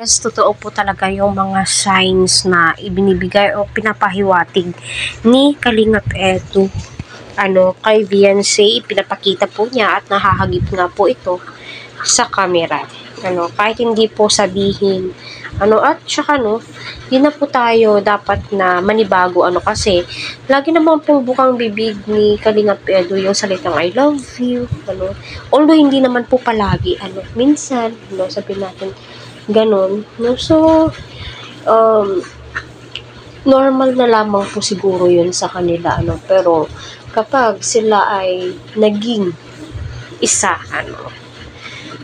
Yes, totoo po talaga yung mga signs na ibinibigay o pinapahiwatig ni Kalingap Edu. Kay Viancy, pinapakita po niya at nahahagip nga po ito sa camera. Kahit hindi po sabihin, at saka di na po tayo dapat na manibago, kasi lagi naman pong bukang bibig ni Kalingap Edu yung salitang I love you, although hindi naman po palagi, minsan, sabihin natin, ganon, so, normal na lamang po siguro yun sa kanila, pero, kapag sila ay naging isa,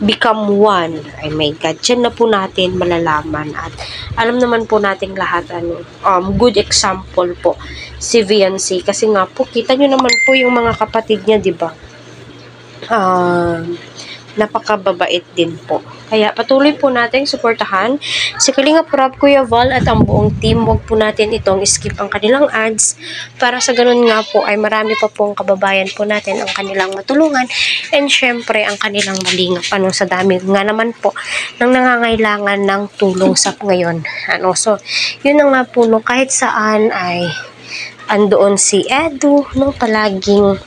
become one, ay my God, dyan na po natin malalaman, at alam naman po nating lahat, good example po, si Viancy, kasi nga po, kita nyo naman po yung mga kapatid niya, diba? Napakababait din po. Kaya patuloy po nating suportahan si Kalingap Rob, Kuya Val at ang buong team. Huwag po natin itong skip ang kanilang ads para sa ganun nga po ay marami pa pong kababayan po natin ang kanilang matulungan, and syempre ang kanilang malingap sa dami nga naman po ng nangangailangan ng tulong sa ngayon. So yun na nga po, kahit saan ay andoon si Edu, palaging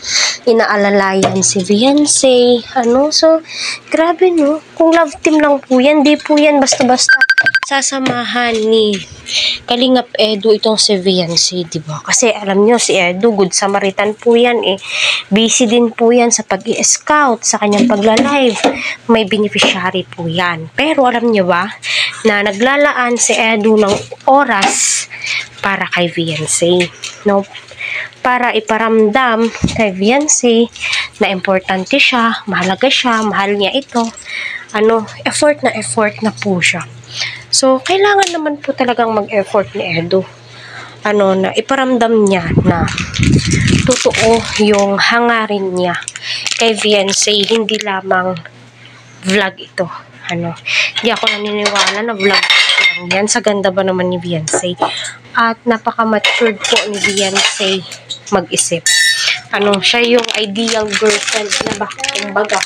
inaalalayan si Viancy, so, grabe, kung love team lang po yan, di po yan basta-basta sasamahan ni Kalingap Edu itong si Viancy, diba? Kasi alam nyo, si Edu, good Samaritan po yan, busy din po yan sa pag-i-scout, sa kanyang pagla-live, may beneficiary po yan. Pero alam nyo ba, na naglalaan si Edu ng oras para kay Viancy, para iparamdam kay Viancy na importante siya, mahalaga siya, mahal niya ito, effort na po siya. So, kailangan naman po talagang mag-effort ni Edu, na iparamdam niya na totoo yung hangarin niya kay Viancy, hindi lamang vlog ito. Hindi ako naniniwala na vlog lang yan. Sa ganda ba naman ni Viancy? At napaka-matured po ni Viancy mag-isip. Siya yung ideal girlfriend na ba? Kumbaga.